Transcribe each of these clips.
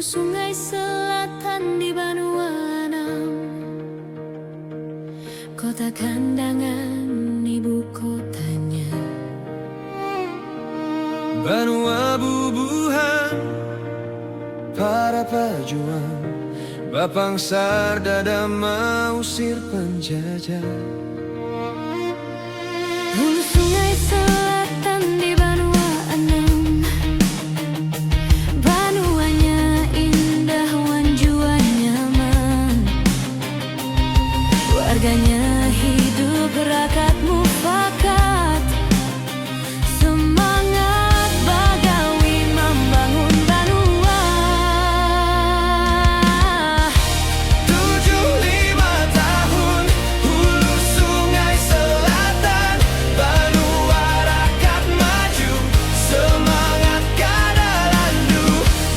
Hulu sungai selatan di Banuanam, kota kandangan ibu kotanya. Banua bubuhan para pejuang, Bapang Sardada mengusir penjajah. Hulu sungai selatan di Banuanam, Banuanya indah, wanjua nyaman. Warganya hidup rakat mufakat, semangat bagawi membangun Banua. 75 tahun hulu sungai selatan, Banua rakat maju, semangat kadalandu,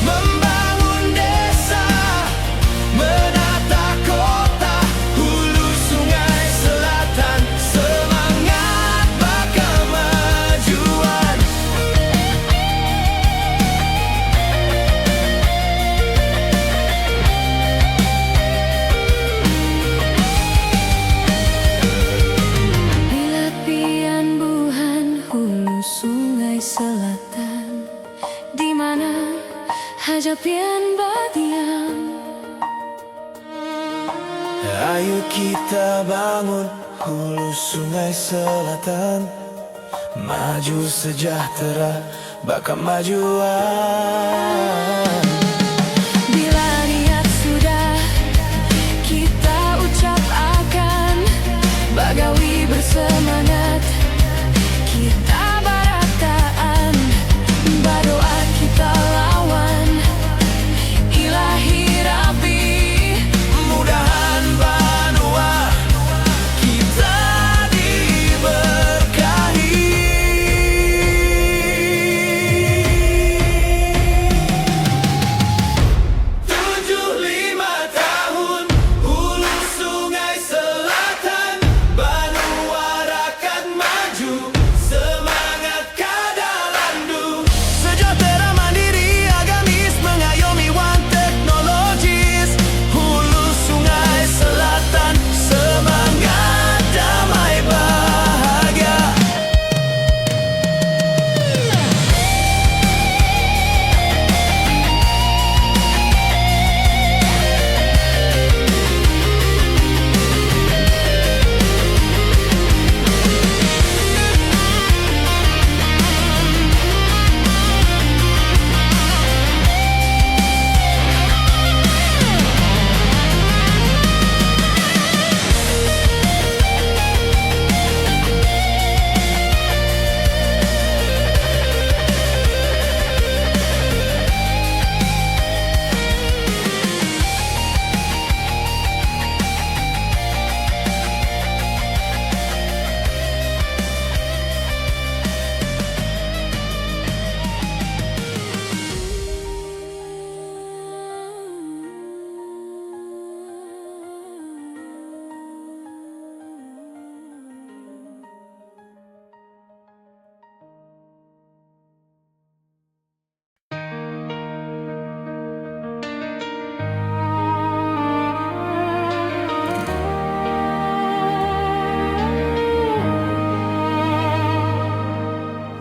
membangun desa, menata kota. Hulu sungai selatan, semangat baka majuan. Bila pian buhan hulu sungai selatan, di mana haja pian badiam. Ayo kita bangun hulu sungai selatan, maju sejahtera, baka majuan. Bila niat sudah kita ucap akan bagawi bersemangat, kita barataan, berdoa kita lawan Ilahi Rabbi. Mudahan Banua kita diberkahi. 75 tahun hulu sungai selatan, Banua rakat maju, semangat kadalandu, sejahtera mandiri agamis, mengayomi wan teknologis. Hulu sungai selatan, semangat damai bahagia.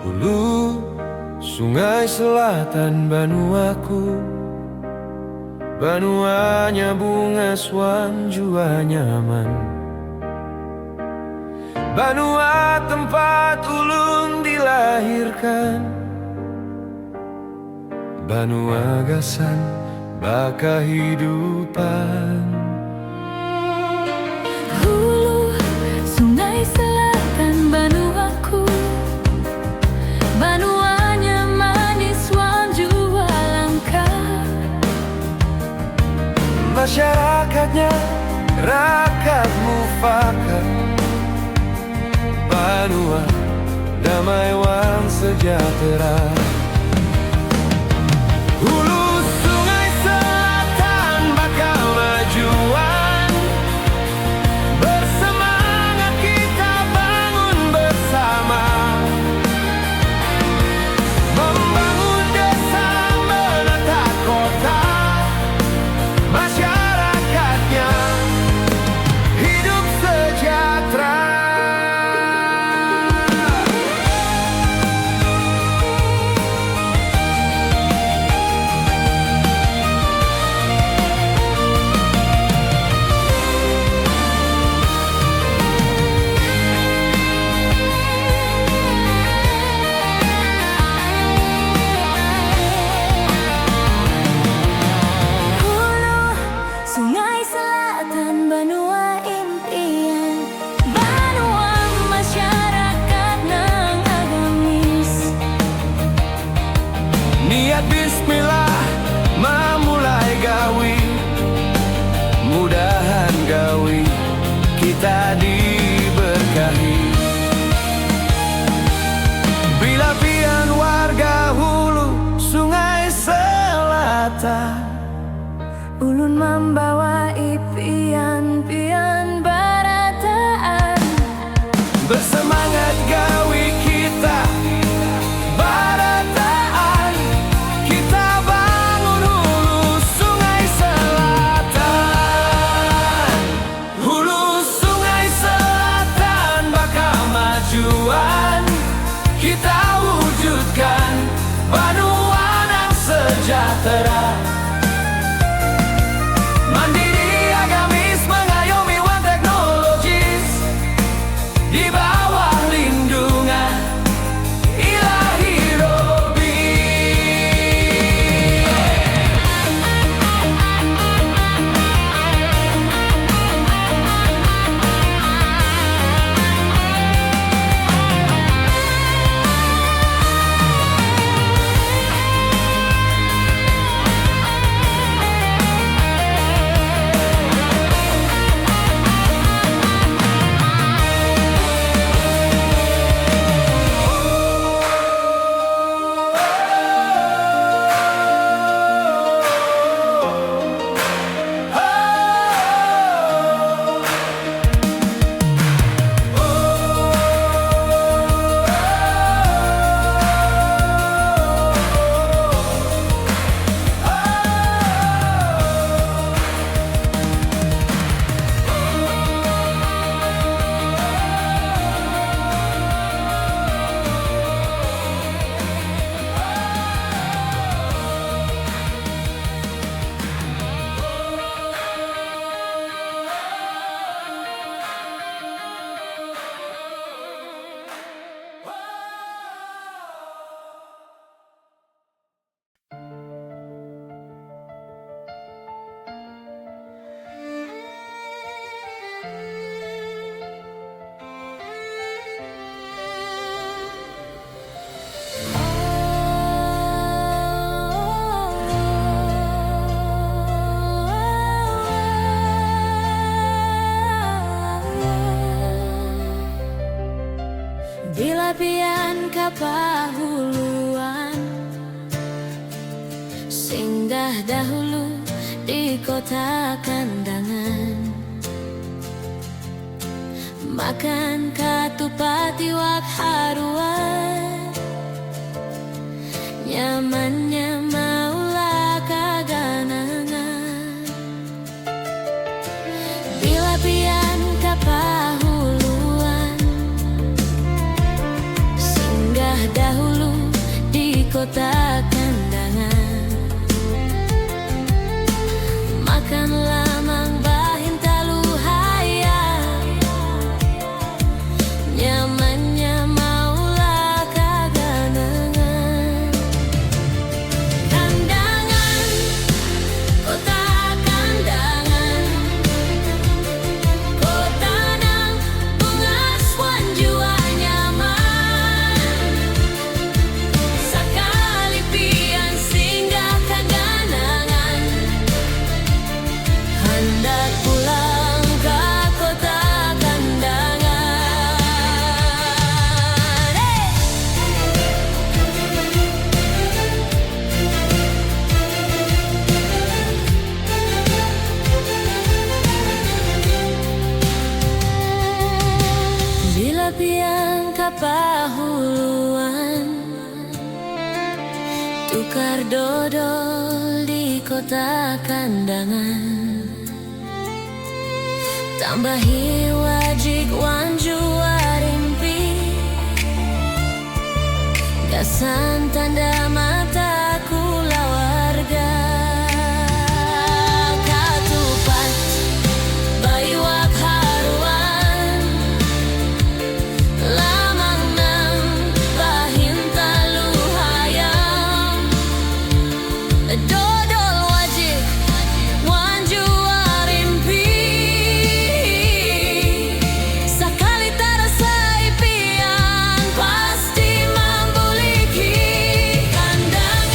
Hulu sungai selatan Banuaku, Banuanya bunga swan jua nyaman. Banua tempat ulun dilahirkan, Banua gasan baka hidupan. Hulu sungai selatan Banuaku, Banuanya manis wanjua langka. Masyarakatnya rakat mufakat, Banua damai wan sejahtera. Hulu sungai selatan bakal majuan, bersemangat kita bangun bersama, membangun desa, menata kota. membawa impian-impian barataan. Bersemangat gawi kita barataan, kita bangun hulu sungai selatan. Hulu sungai selatan bakal majuan, kita wujudkan Banua yang sejahtera. Mandiri, agamis, mengayomi wan teknologis, di bawah lindungan Ilahi Robbi. Bila pian kapahuluan, singgah dahulu di kota kandangan, makan katupati wak haruan, nyamannya maulah kaganangan. Bila pian kapahuluan, singgah dahulu di kota kandangan, makan lamang bahin taluhaya, nyamannya maulah kaganangan. Kandangan, kota kandangan, kota nang bungaswan jua nyaman. Sakali pian singgah kaganangan, hendak pulang ke kota kandangan. Bila pian kapahuluan, tukar dodol di kota kandangan, tambahi wajik wanju warimpi, gasan tanda mata kula warga. Katupat bayi wak haruan, lamang nang bahin taluhayam, dodol wajik wanju warimpi, sakali tarasa ipian pasti mambuliki. Kandangan,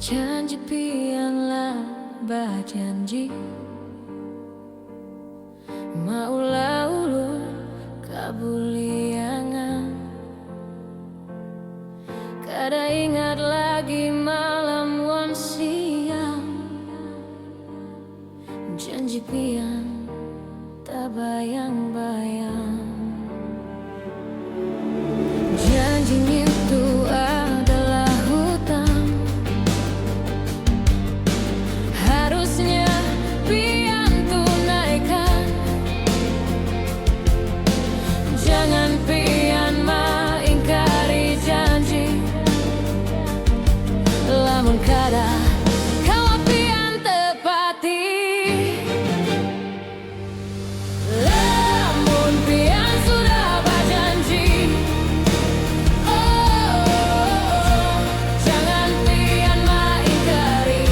Janji pianlah berjanji, maulah ulun kabuliangan. Kada ingat lagi malam wan siang, janji pian tak bayang-bayang. Janji itu adalah hutang, harusnya pian tunaikan. Jangan pian mengingkari janji, lamun kada kau pian tepati. Lamun pian sudah berjanji, jangan pian mengingkari.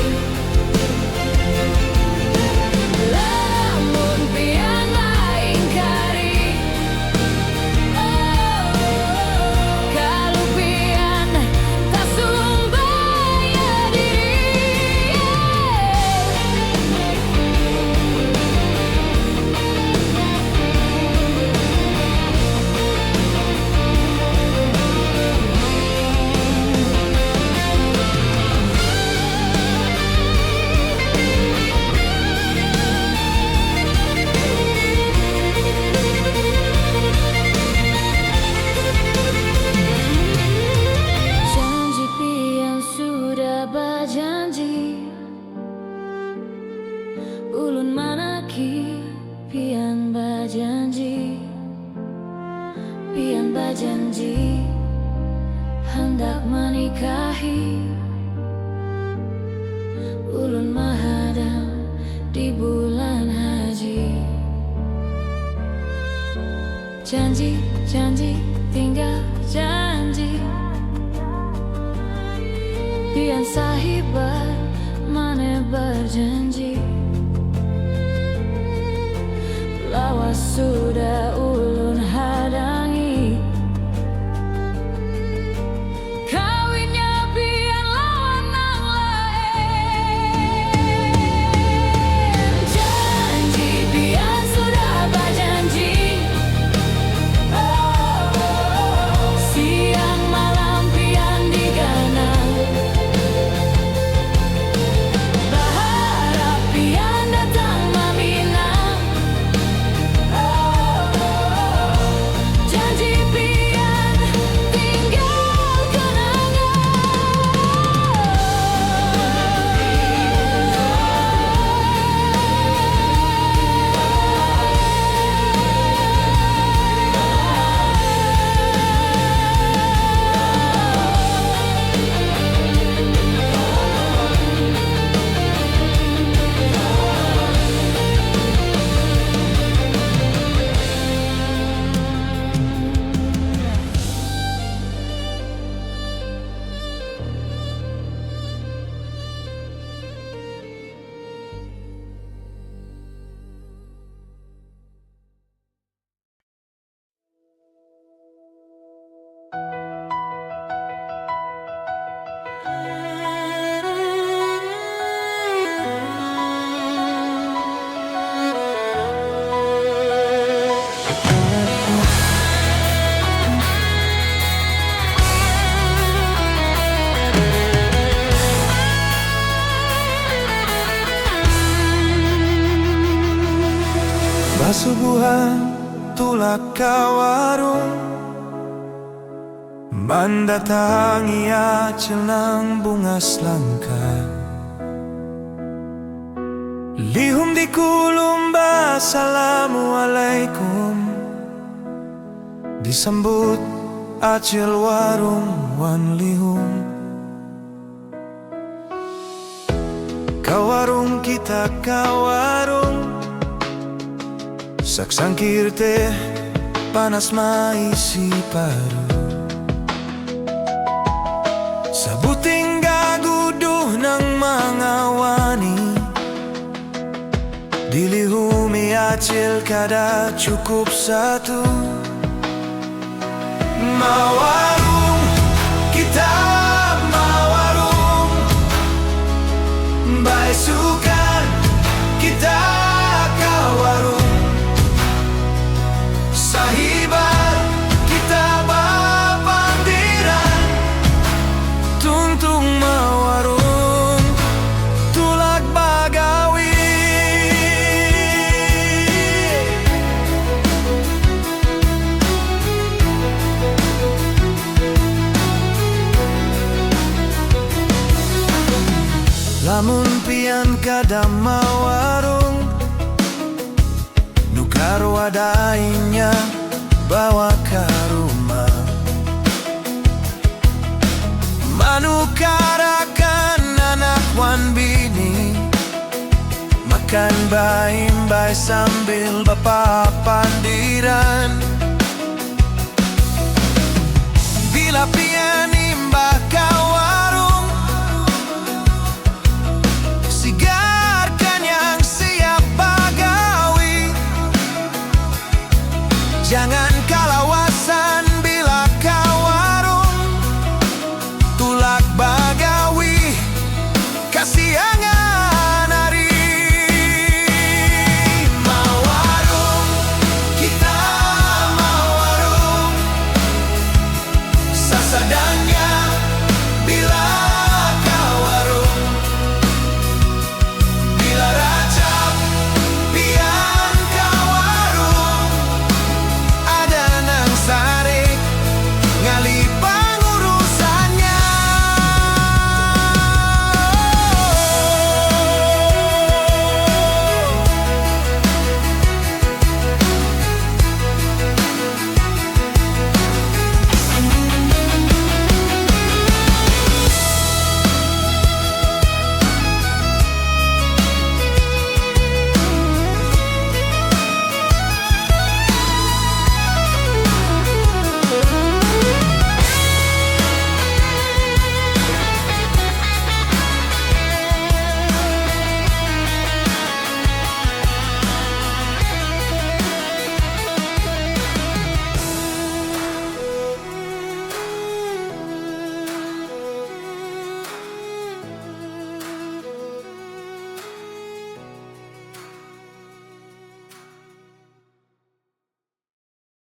Lamun pian mengingkari, kalau pian tak sumbaya diri. Janji pian sudah berjanji, ulun manaki pian berjanji. Pian berjanji hendak menikahi, ulun menghadap di bulan haji. Janji, janji, tinggal janji. Pian sahibat mana berjanji, lawas sudah ulun hadangi. Kawinnya pian lawan nang lain. Janji pian sudah berjanji, siang malam pian diganang. Berharap pian datang meminang. Janji pian tinggal kenangan. Basubuhan tulak ka warung, mendatangi acil nang bunga selangka. Lihum di kulumba, assalamualaikum, disambut acil warung wan lihum. Ka warung kita ka warung, saksangkir teh panas maisi paru. Sabuting gaguduh nang mga wani, dilihumi acil kada cukup satu. Mawarung kita mawarung, Lamun pian kadama warung Nukar wadainya bawa ke rumah Manukarakan anak wan bini Makan baim-bai sambil bapak pandiran